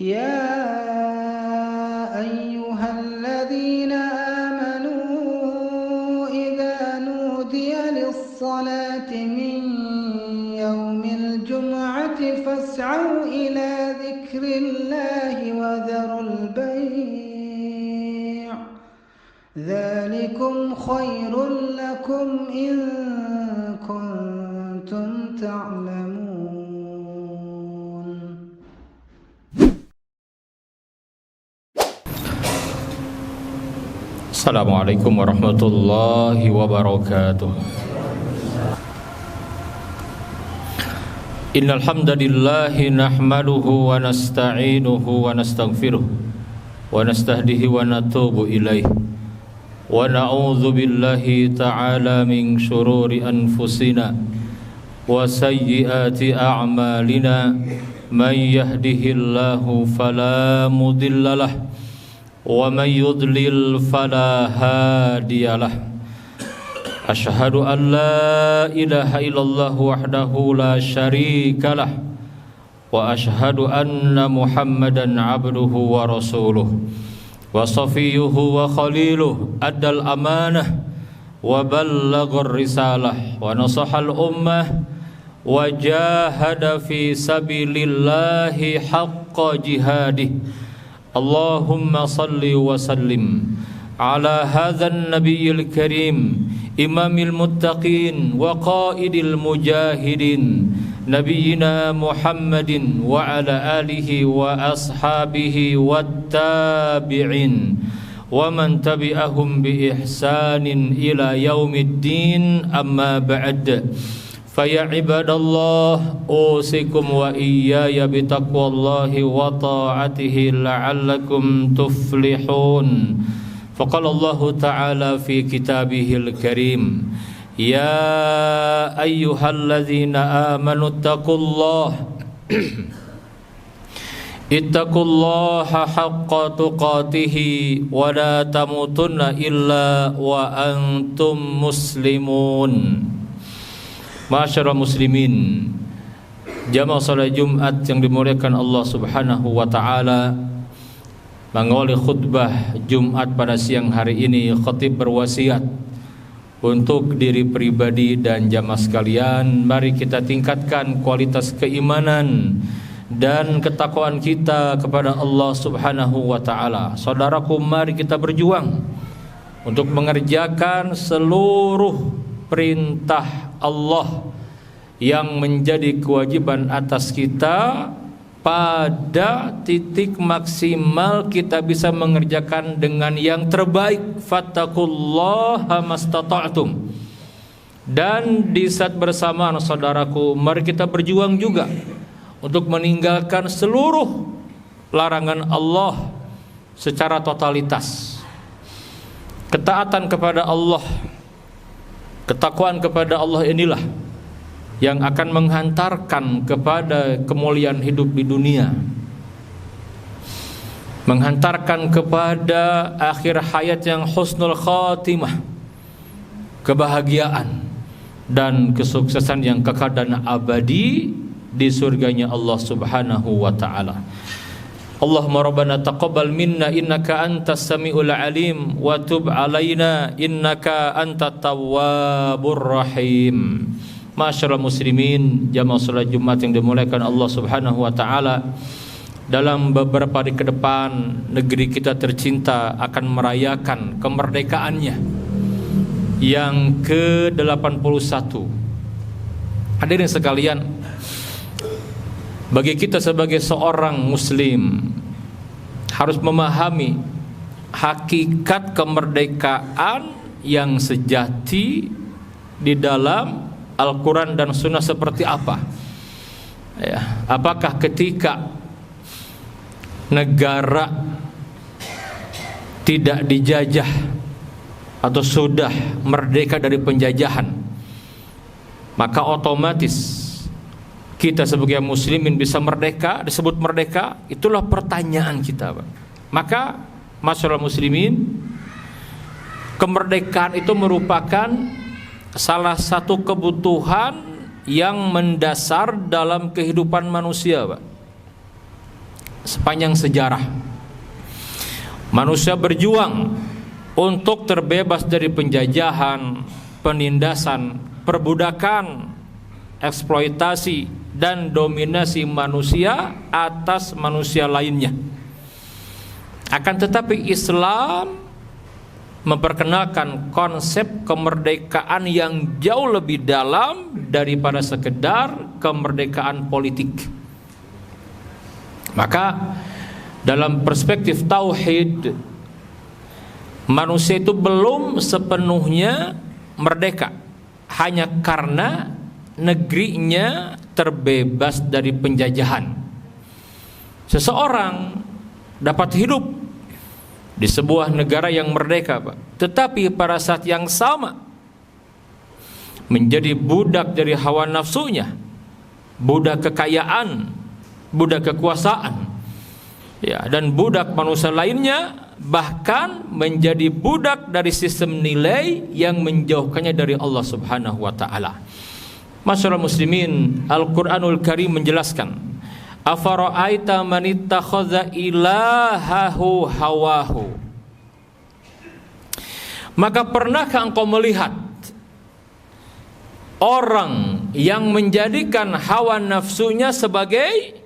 يا أيها الذين آمنوا إذا نودي للصلاة من يوم الجمعة فاسعوا إلى ذكر الله وذروا البيع ذلكم خير لكم إن كنتم تعلمون. Assalamualaikum warahmatullahi wabarakatuh. Innal hamdalillahi nahmaduhu wa nasta'inuhu wa nastaghfiruh wa nastahdihi wa natubu ilaih wa na'udzu billahi ta'ala min syururi anfusina wa sayyiati a'malina man yahdihillahu fala mudhillalah wa man yudlil fala hadiyalah. Asyhadu an la ilaha illallah wahdahu la syarikalah wa asyhadu anna Muhammadan abduhu wa rasuluh wa safiyuhu wa khaliluh addal amanah wa ballaghar risalah wa nasahal ummah wa jahada fi sabilillahi haqqa jihadih. Allahumma salli wa sallim ala hadzal nabiyil karim imamil muttaqin wa qaidil mujahidin nabiyyina Muhammadin wa ala alihi wa ashabihi wattabi'in wa man tabi'ahum bi ihsanin ila yaumiddin. Amma ba'd. Faya ibadallah, usikum wa iyaya bitaqwallahi wa ta'atihi la'allakum tuflihun. Faqala Allah ta'ala fi kitabihil karim, ya ayyuhalladzina amanu ittaqullaha haqqa tuqatihi wa la tamutunna illa wa antum muslimun. Masyarul muslimin, jamaah salat Jumat yang dimuliakan Allah Subhanahu wa taala, mengawali khutbah Jumat pada siang hari ini, khatib berwasiat untuk diri pribadi dan jamaah sekalian, mari kita tingkatkan kualitas keimanan dan ketakwaan kita kepada Allah Subhanahu wa taala. Saudaraku, mari kita berjuang untuk mengerjakan seluruh perintah Allah yang menjadi kewajiban atas kita pada titik maksimal kita bisa mengerjakan dengan yang terbaik. Fattaqullaha mastata'tum. Dan di saat bersamaan, saudaraku, mari kita berjuang juga untuk meninggalkan seluruh larangan Allah secara totalitas. Ketaatan kepada Allah, ketakwaan kepada Allah inilah yang akan menghantarkan kepada kemuliaan hidup di dunia, menghantarkan kepada akhir hayat yang husnul khatimah, kebahagiaan dan kesuksesan yang kekal dan abadi di surganya Allah Subhanahu wa ta'ala. Allahumma rabbana taqabbal minna innaka antas samiul alim wa tub alaina innaka antat tawwabur rahim. Masyarul muslimin, jamaah salat Jumat yang dimuliakan Allah Subhanahu wa taala, dalam beberapa hari ke depan negeri kita tercinta akan merayakan kemerdekaannya yang ke-81. Hadirin sekalian, bagi kita sebagai seorang muslim harus memahami hakikat kemerdekaan yang sejati di dalam Al-Quran dan Sunnah seperti apa. Ya, apakah ketika negara tidak dijajah atau sudah merdeka dari penjajahan, maka otomatis kita sebagai muslimin bisa merdeka, disebut merdeka? Itulah pertanyaan kita, Pak. Maka masyarakat muslimin, kemerdekaan itu merupakan salah satu kebutuhan yang mendasar dalam kehidupan manusia, Pak. sepanjang sejarah. Manusia berjuang untuk terbebas dari penjajahan, penindasan, perbudakan, eksploitasi, dan dominasi manusia atas manusia lainnya. Akan tetapi Islam memperkenalkan konsep kemerdekaan yang jauh lebih dalam daripada sekedar kemerdekaan politik. Maka dalam perspektif tauhid, manusia itu belum sepenuhnya merdeka hanya karena negerinya terbebas dari penjajahan. Seseorang dapat hidup di sebuah negara yang merdeka, Pak, tetapi pada saat yang sama menjadi budak dari hawa nafsunya, budak kekayaan, budak kekuasaan, ya, dan budak manusia lainnya, bahkan menjadi budak dari sistem nilai yang menjauhkannya dari Allah Subhanahu wa taala. Masyaallah muslimin, Al-Qur'anul Karim menjelaskan, afara'aita man ittakhadha ilahahu hawahu. Maka pernahkah engkau melihat orang yang menjadikan hawa nafsunya sebagai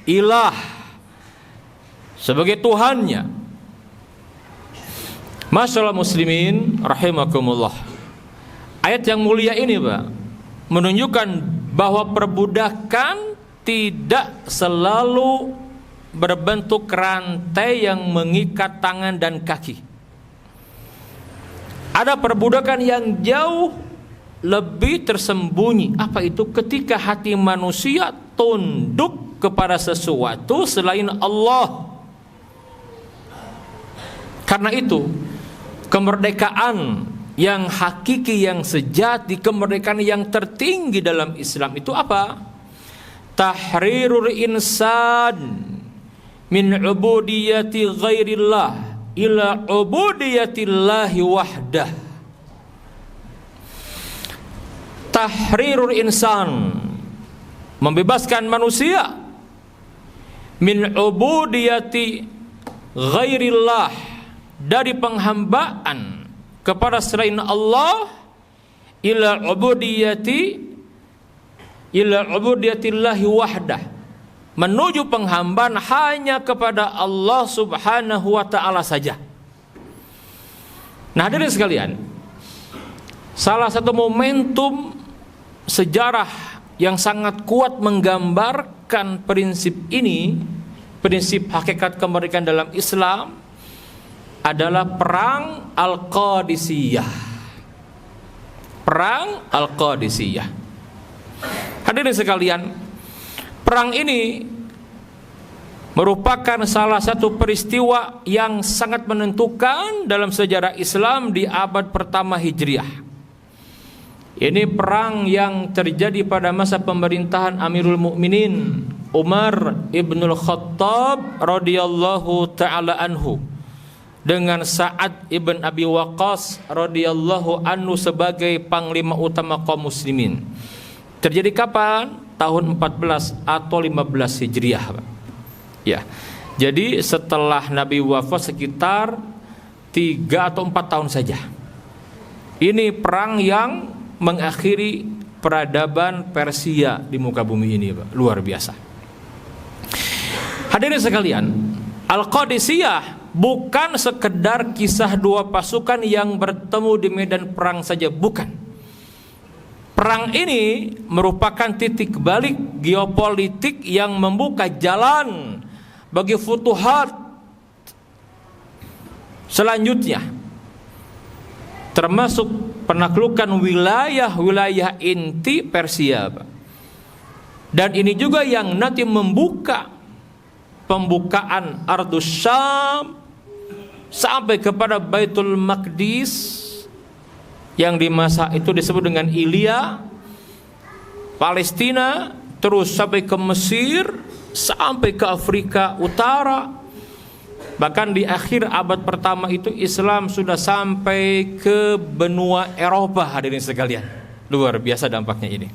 ilah, sebagai Tuhannya? Masyaallah muslimin rahimakumullah. Ayat yang mulia ini, Pak, menunjukkan bahwa perbudakan tidak selalu berbentuk rantai yang mengikat tangan dan kaki. Ada perbudakan yang jauh lebih tersembunyi. Apa itu? Ketika hati manusia tunduk kepada sesuatu selain Allah. Karena itu, kemerdekaan yang hakiki, yang sejati, kemerdekaan yang tertinggi dalam Islam itu apa? Tahrirul insan min ubudiyati ghairillah ila ubudiyatillahi wahdah. Tahrirul insan, membebaskan manusia, min ubudiyati ghairillah, dari penghambaan kepada selain Allah, ila ubudiyatillahi wahdah, menuju penghambaan hanya kepada Allah Subhanahu wa taala saja. Nah, hadirin sekalian, salah satu momentum sejarah yang sangat kuat menggambarkan prinsip ini, prinsip hakikat kemerdekaan dalam Islam, adalah perang Al-Qadisiyah. Perang Al-Qadisiyah. Hadirin sekalian, perang ini merupakan salah satu peristiwa yang sangat menentukan dalam sejarah Islam di abad pertama Hijriah. Ini perang yang terjadi pada masa pemerintahan Amirul Mukminin Umar ibnul Khattab radhiyallahu taala anhu, dengan Sa'ad ibn Abi Waqqas radhiyallahu anhu sebagai panglima utama kaum muslimin. Terjadi kapan? Tahun 14 atau 15 Hijriah, Pak. Ya. Jadi setelah Nabi wafat sekitar 3 atau 4 tahun saja. Ini perang yang mengakhiri peradaban Persia di muka bumi ini, Pak. Luar biasa. Hadirin sekalian, Al-Qadisiyah bukan sekedar kisah dua pasukan yang bertemu di medan perang saja, bukan. Perang ini merupakan titik balik geopolitik yang membuka jalan bagi futuhat selanjutnya, termasuk penaklukan wilayah-wilayah inti Persia. Dan ini juga yang nanti membuka pembukaan Ardus Syam sampai kepada Baitul Maqdis, yang di masa itu disebut dengan Ilya, Palestina, terus sampai ke Mesir, sampai ke Afrika Utara. Bahkan di akhir abad pertama itu Islam sudah sampai ke benua Eropa, hadirin sekalian. Luar biasa dampaknya ini.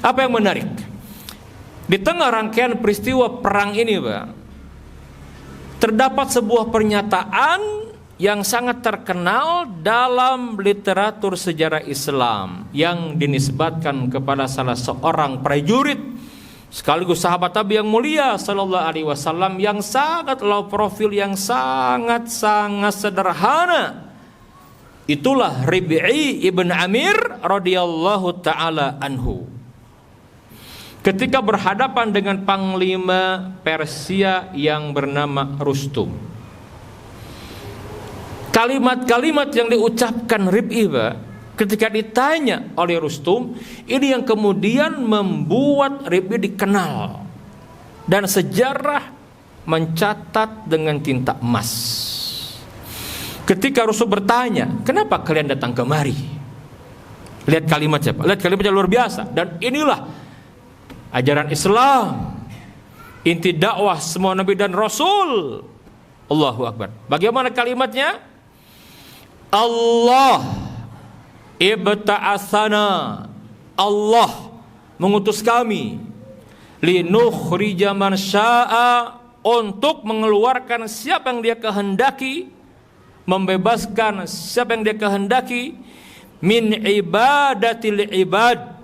Apa yang menarik? Di tengah rangkaian peristiwa perang ini, Pak, terdapat sebuah pernyataan yang sangat terkenal dalam literatur sejarah Islam yang dinisbatkan kepada salah seorang prajurit sekaligus sahabat Nabi yang mulia sallallahu alaihi wasallam yang sangat low profil, yang sangat sederhana. Itulah Rib'i ibn Amir radhiyallahu taala anhu. Ketika berhadapan dengan panglima Persia yang bernama Rustum, kalimat-kalimat yang diucapkan Rib'i ketika ditanya oleh Rustum, ini yang kemudian membuat Rib'i dikenal dan sejarah mencatat dengan tinta emas. Ketika Rustum bertanya, kenapa kalian datang kemari? Lihat kalimatnya, Pak. Lihat kalimatnya luar biasa. Dan inilah ajaran Islam, inti dakwah semua nabi dan rasul. Allahu Akbar. Bagaimana kalimatnya? Allah ibta'atsana, Allah mengutus kami, linukhrija man syaa, untuk mengeluarkan siapa yang dia kehendaki, membebaskan siapa yang dia kehendaki, min ibadatil ibad,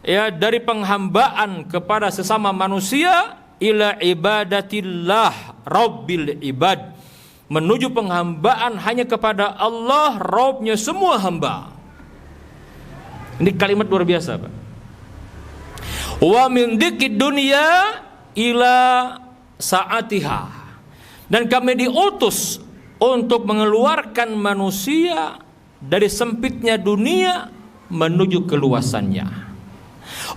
ya, dari penghambaan kepada sesama manusia, ila ibadatillah rabbil ibad, menuju penghambaan hanya kepada Allah, Rabbnya semua hamba. Ini kalimat luar biasa, Pak. Wa min dzikid dunya ila saatiha, dan kami diutus untuk mengeluarkan manusia dari sempitnya dunia menuju keluasannya.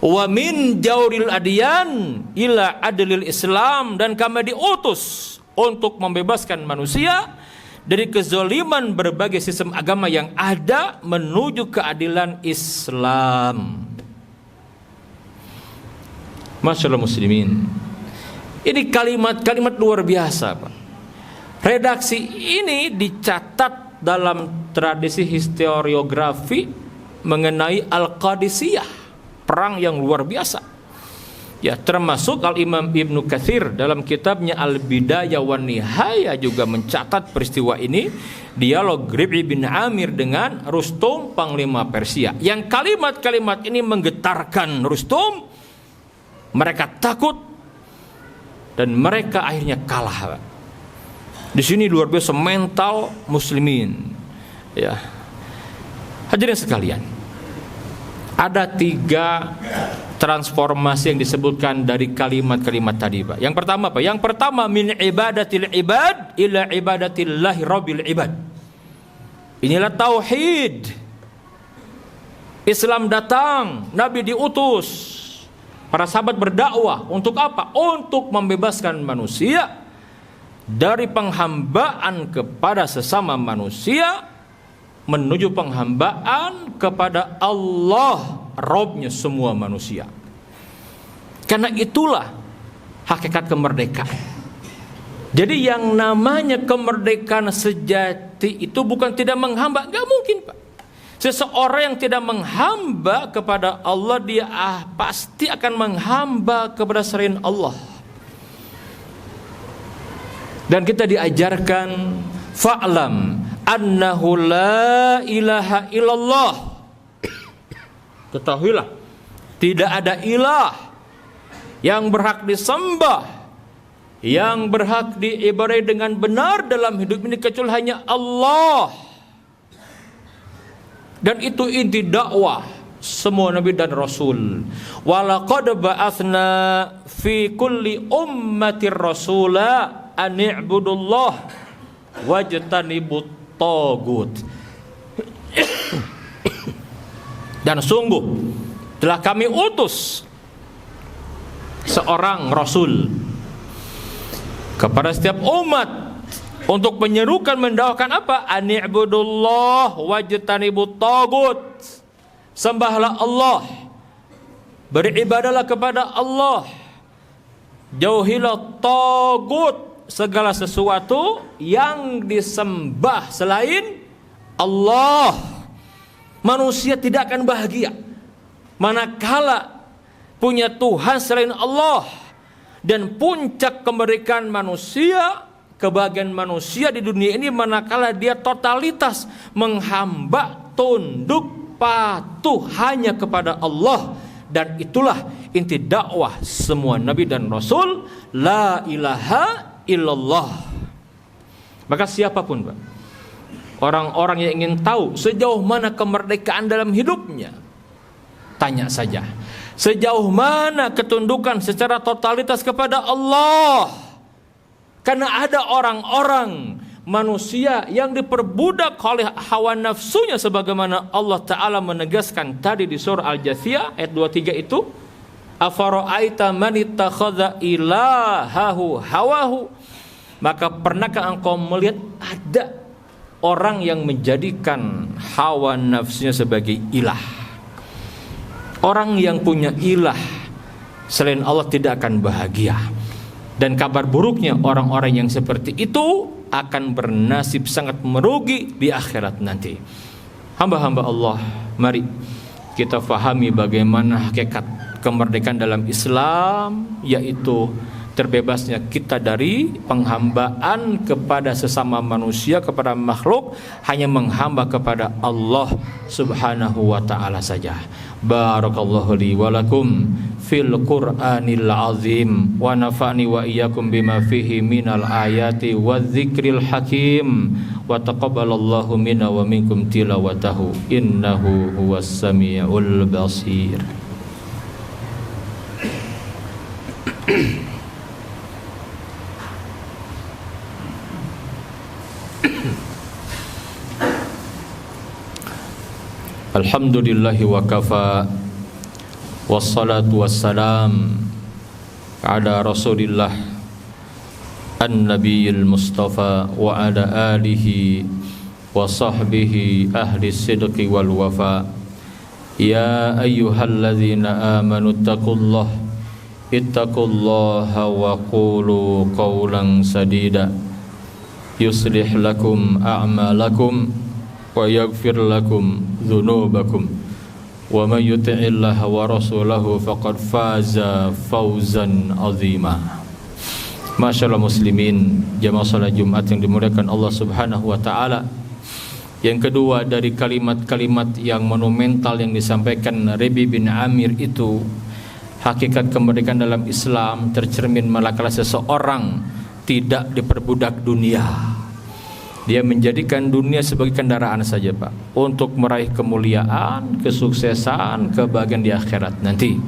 Wa min jauril adyan ila adlil Islam, dan kami diutus untuk membebaskan manusia dari kezaliman berbagai sistem agama yang ada menuju keadilan Islam. Masyaallah muslimin. Ini kalimat-kalimat luar biasa, Pak. Redaksi ini dicatat dalam tradisi historiografi mengenai Al-Qadisiyah, perang yang luar biasa. Ya, termasuk Al-Imam Ibnu Katsir dalam kitabnya Al-Bidayah wan Nihayah juga mencatat peristiwa ini, dialog Rib'i bin Amir dengan Rustum panglima Persia. Yang kalimat-kalimat ini menggetarkan Rustum, mereka takut dan mereka akhirnya kalah. Di sini luar biasa mental muslimin. Ya. Hadirin sekalian, ada 3 transformasi yang disebutkan dari kalimat-kalimat tadi, Pak. Yang pertama, Pak. Yang pertama, min ibadatil ibad ila ibadatillahi rabbil ibad. Inilah tauhid. Islam datang, Nabi diutus, para sahabat berdakwah untuk apa? Untuk membebaskan manusia dari penghambaan kepada sesama manusia menuju penghambaan kepada Allah, Rabbnya semua manusia. Karena itulah hakikat kemerdekaan. Jadi yang namanya kemerdekaan sejati itu bukan tidak menghamba, gak mungkin, Pak. Seseorang yang tidak menghamba kepada Allah, dia pasti akan menghamba kepada selain Allah. Dan kita diajarkan, fa'lam annahu la ilaha illallah. Ketahuilah, tidak ada ilah yang berhak disembah, yang berhak diibadai dengan benar dalam hidup ini kecuali hanya Allah. Dan itu inti dakwah semua nabi dan rasul. Walaqad ba'atsna fi kulli ummatir rasula an i'budullah wajtanibut tagut. Dan sungguh telah kami utus seorang rasul kepada setiap umat untuk menyerukan, mendakwakan apa? Ani'budullah wajtanibut tagut. Sembahlah Allah, beribadalah kepada Allah, jauhilah tagut, segala sesuatu yang disembah selain Allah. Manusia tidak akan bahagia manakala punya Tuhan selain Allah. Dan puncak kemerdekaan manusia, kebahagiaan manusia di dunia ini manakala dia totalitas menghamba, tunduk, patuh hanya kepada Allah. Dan itulah inti dakwah semua nabi dan rasul, la ilaha illallah. Maka siapapun, Pak, orang-orang yang ingin tahu sejauh mana kemerdekaan dalam hidupnya, tanya saja, sejauh mana ketundukan secara totalitas kepada Allah. Karena ada orang-orang manusia yang diperbudak oleh hawa nafsunya, sebagaimana Allah Ta'ala menegaskan tadi di surah Al-Jathiyah ayat 23 itu, afara'aita man ittakhadha ilahahu hawahu. Maka pernahkah engkau melihat ada orang yang menjadikan hawa nafsunya sebagai ilah? Orang yang punya ilah selain Allah tidak akan bahagia. Dan kabar buruknya orang-orang yang seperti itu akan bernasib sangat merugi di akhirat nanti. Hamba-hamba Allah, mari kita fahami bagaimana hakikat kemerdekaan dalam Islam, yaitu terbebasnya kita dari penghambaan kepada sesama manusia, kepada makhluk, hanya menghamba kepada Allah Subhanahu wa ta'ala saja. Barakallahu li wa lakum fil Qur'anil azim wa nafa'ni wa iyyakum bima fihi minal ayati wadh-dzikril hakim wa taqabbalallahu minna wa minkum tilawatahu innahu huwas samiul basir. Alhamdulillahi wa kafa, wassalatu wassalam ala rasulillah an-nabiyil mustafa wa ala alihi wa sahbihi ahli sidqi wal wafa. Ya ayyuhalladzina amanu ittaqullaha wa qulu qawlan sadida yuslih lakum a'malakum wa yaghfir lakum dzunubakum wa may yuti'illaha wa rasulahu faqad faza fawzan azima. Masyaallah muslimin, jamaah salat Jumat yang dimuliakan Allah Subhanahu wa taala. Yang kedua dari kalimat-kalimat yang monumental yang disampaikan Rabi bin Amir itu, hakikat kemerdekaan dalam Islam tercermin manakala seseorang tidak diperbudak dunia. Dia menjadikan dunia sebagai kendaraan saja, Pak, untuk meraih kemuliaan, kesuksesan, kebahagiaan di akhirat nanti.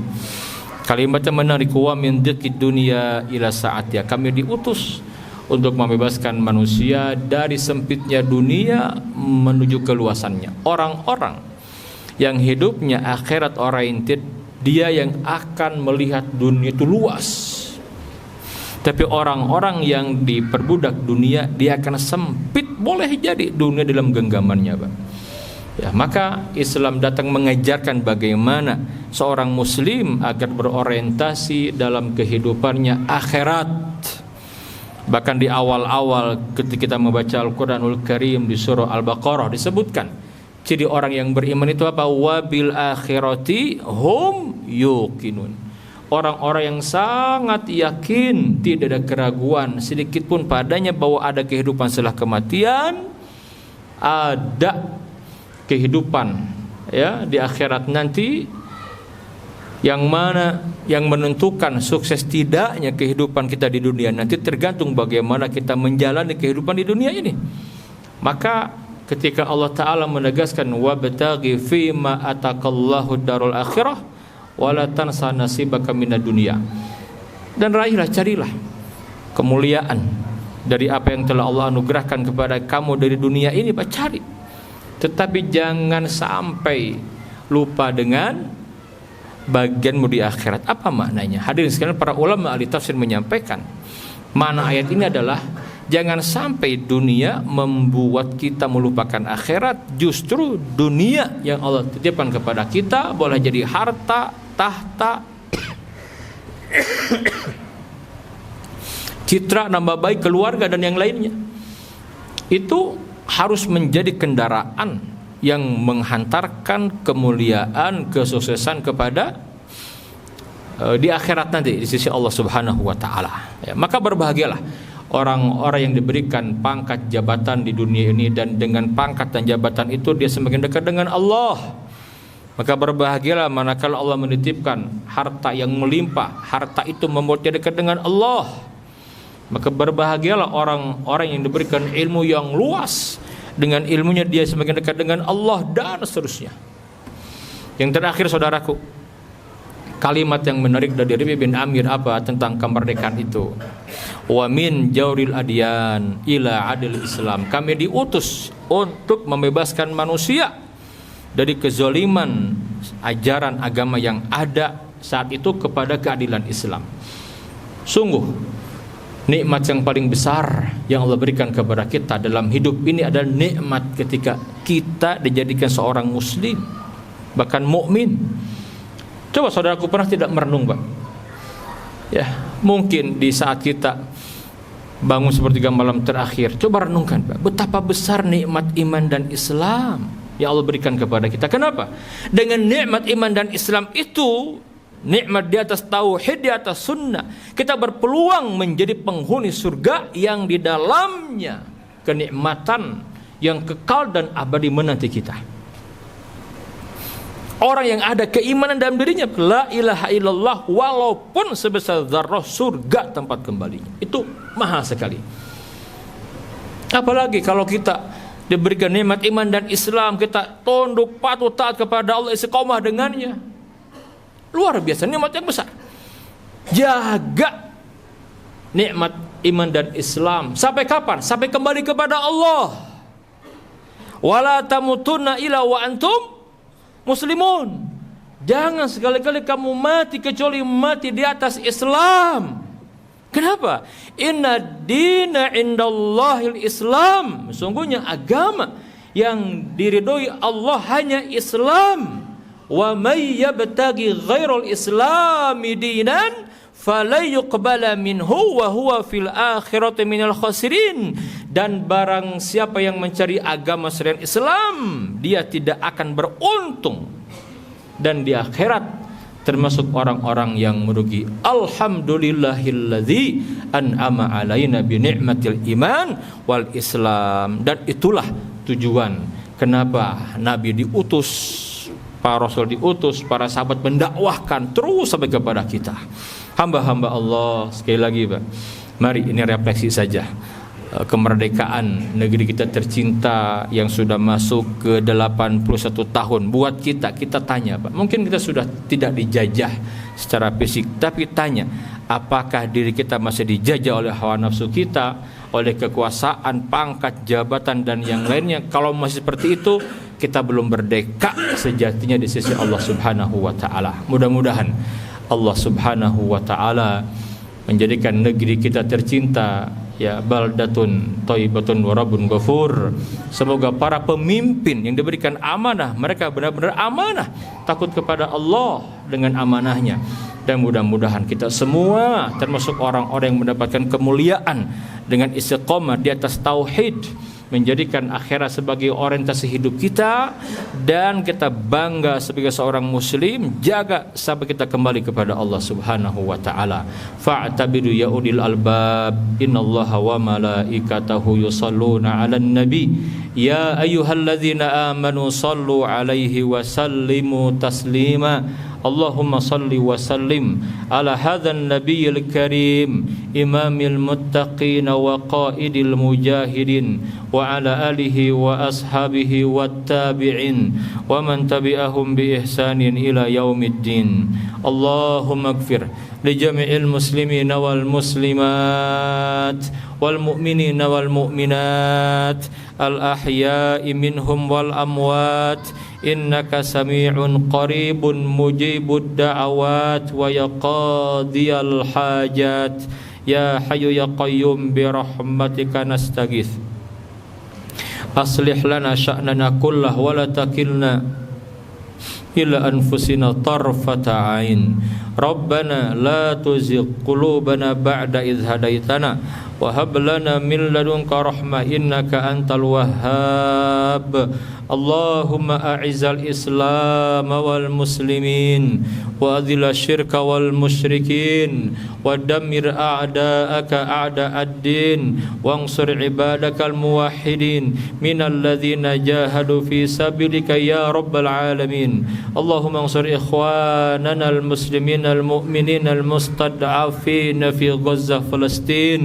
Kalimatnya menarik, wa min dzikid dunya ila sa'atiha. Kami diutus untuk membebaskan manusia dari sempitnya dunia menuju keluasannya. Orang-orang yang hidupnya akhirat oriented, dia yang akan melihat dunia itu luas. Tapi orang-orang yang diperbudak dunia, dia akan sempit, boleh jadi dunia dalam genggamannya, Pak. Ya, maka Islam datang mengajarkan bagaimana seorang muslim agar berorientasi dalam kehidupannya akhirat. Bahkan di awal-awal ketika kita membaca Al-Quranul Karim di surah Al-Baqarah disebutkan ciri orang yang beriman itu apa? Wabil akhirati hum yuqinun. Orang-orang yang sangat yakin, tidak ada keraguan sedikit pun padanya bahwa ada kehidupan setelah kematian, ada kehidupan ya di akhirat nanti, yang mana yang menentukan sukses tidaknya kehidupan kita di dunia nanti tergantung bagaimana kita menjalani kehidupan di dunia ini. Maka ketika Allah Ta'ala menegaskan wabtaghi fima atakallahu darul akhirah wala tansa nasibaka minad dunya, dan raihlah, carilah kemuliaan dari apa yang telah Allah anugerahkan kepada kamu dari dunia ini, Pak, cari. Tetapi jangan sampai lupa dengan bagianmu di akhirat. Apa maknanya? Hadirin sekalian, para ulama ahli tafsir menyampaikan makna ayat ini adalah jangan sampai dunia membuat kita melupakan akhirat. Justru dunia yang Allah titipkan kepada kita, boleh jadi harta, tahta, citra, nama baik keluarga dan yang lainnya, itu harus menjadi kendaraan yang menghantarkan kemuliaan, kesuksesan kepada di akhirat nanti di sisi Allah Subhanahu wa taala. Ya, maka berbahagialah orang-orang yang diberikan pangkat jabatan di dunia ini, dan dengan pangkat dan jabatan itu dia semakin dekat dengan Allah. Maka berbahagialah manakala Allah menitipkan harta yang melimpah, harta itu membuat dia dekat dengan Allah. Maka berbahagialah orang-orang yang diberikan ilmu yang luas, dengan ilmunya dia semakin dekat dengan Allah, dan seterusnya. Yang terakhir saudaraku, kalimat yang menarik dari Rabi bin Amir apa tentang kemerdekaan itu? Wa min jauril adyan ila adil Islam. Kami diutus untuk membebaskan manusia dari kezaliman ajaran agama yang ada saat itu kepada keadilan Islam. Sungguh nikmat yang paling besar yang Allah berikan kepada kita dalam hidup ini adalah nikmat ketika kita dijadikan seorang muslim, bahkan mukmin. Coba saudaraku pernah tidak merenung, Pak? Ya, mungkin di saat kita bangun sepertiga malam terakhir, coba renungkan, Pak, betapa besar nikmat iman dan Islam yang Allah berikan kepada kita. Kenapa? Dengan nikmat iman dan Islam itu, nikmat di atas tauhid, di atas sunnah, kita berpeluang menjadi penghuni surga yang di dalamnya kenikmatan yang kekal dan abadi menanti kita. Orang yang ada keimanan dalam dirinya, la ilaha illallah, walaupun sebesar zarrah, surga tempat kembalinya. Itu mahal sekali. Apalagi kalau kita diberikan nikmat iman dan Islam, kita tunduk patuh taat kepada Allah, istiqomah dengannya. Luar biasa, nikmat yang besar. Jaga nikmat iman dan Islam sampai kapan? Sampai kembali kepada Allah. Wala tamutunna illa wa antum muslimun. Jangan sekali-kali kamu mati kecuali mati di atas Islam. Kenapa? Inna dina indallahil Islam. Sesungguhnya agama yang diridhoi Allah hanya Islam. Wa may yabtaghi ghairal islami dinan falan yuqbala minhu wa huwa fil akhirati minal khasirin. Dan barang siapa yang mencari agama selain Islam, dia tidak akan beruntung, dan di akhirat termasuk orang-orang yang merugi. Alhamdulillahilladzi an'ama alaina bi ni'matil iman wal Islam. Dan itulah tujuan kenapa Nabi diutus, para Rasul diutus, para sahabat mendakwahkan terus sampai kepada kita. Hamba-hamba Allah, sekali lagi Pak, mari ini refleksi saja. Kemerdekaan negeri kita tercinta yang sudah masuk ke 81 tahun buat kita tanya, Pak, mungkin kita sudah tidak dijajah secara fisik, tapi tanya, apakah diri kita masih dijajah oleh hawa nafsu kita, oleh kekuasaan, pangkat, jabatan dan yang lainnya? Kalau masih seperti itu, kita belum merdeka sejatinya di sisi Allah Subhanahu wa taala. Mudah-mudahan Allah Subhanahu wa taala menjadikan negeri kita tercinta, ya, baldatun thayyibatun wa rabbun ghafur. Semoga para pemimpin yang diberikan amanah, mereka benar-benar amanah, takut kepada Allah dengan amanahnya. Dan mudah-mudahan kita semua termasuk orang-orang yang mendapatkan kemuliaan dengan istiqomah di atas tauhid, menjadikan akhirat sebagai orientasi hidup kita, dan kita bangga sebagai seorang muslim, jaga sampai kita kembali kepada Allah Subhanahu wa taala. Fa'tabiru ya ulil albab, innallaha wa malaikatahu yusalluna 'alan nabi ya ayyuhalladzina amanu sallu 'alaihi wa sallimu taslima. Allahumma salli wa sallim ala hadzal nabiyil karim imamil muttaqin wa qaidil mujahidin wa ala alihi wa ashabihi wat tabi'in wa man tabi'ahum bi ihsanin ila yaumiddin. Allahumma ighfir li jami'il muslimina wal muslimat wal mu'minina wal mu'minat al ahya'i minhum wal amwat innaka sami'un qaribun mujibud da'awat wa ya qadiyal hajat ya hayyu ya qayyum bi rahmatika nastaghith. Aslih lana sya'nana kullah wa la takilna ila anfusina tarfata ain. Rabbana la tuzigh qulubana ba'da idh hadaitana وهب لنا من لدنك رحمة إنك أنت الوهاب اللهم أعز الإسلام والمسلمين وأذل الشرك والمشركين ودمر أعداءك أعداء الدين وانصر عبادك الموحدين من الذين جاهدوا في سبيلك يا رب العالمين اللهم انصر إخواننا المسلمين المؤمنين المستضعفين في غزة فلسطين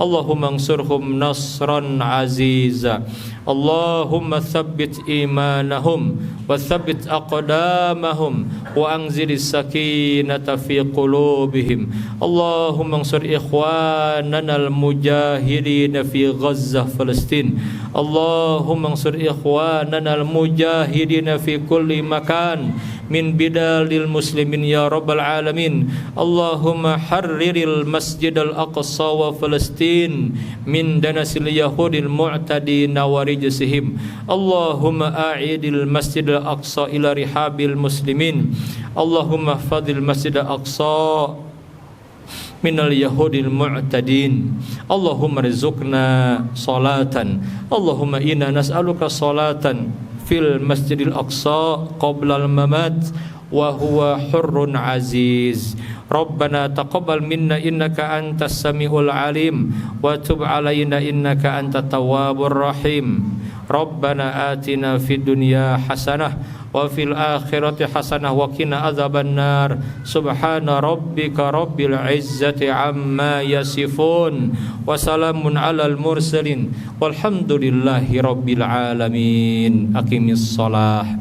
اللهم انصرهم نصرا عزيزا اللهم ثبت إيمانهم وثبت أقدامهم وأنزل السكينة في قلوبهم اللهم انصر إخواننا المجاهدين في غزة فلسطين اللهم انصر إخواننا المجاهدين في كل مكان من بلاد المسلمين يا رب العالمين اللهم حرر المسجد الأقصى وفلسطين من دنس اليهود المعتدين ورجسهم اللهم أعيد المسجد الأقصى إلى رحاب المسلمين اللهم احفظ المسجد الأقصى من اليهود المعتدين اللهم ارزقنا صلاة اللهم إنا نسألك صلاة في المسجد الأقصى قبل الممات وهو حر عزيز ربنا تقبل منا إنك أنت السميع العليم وتب علينا إنك أنت التواب الرحيم ربنا آتنا في الدنيا حسنة وفي الآخرة حسنة وقنا عذاب النار سبحان ربك رب العزة عما يصفون وسلام على المرسلين والحمد لله رب العالمين أقم الصلاة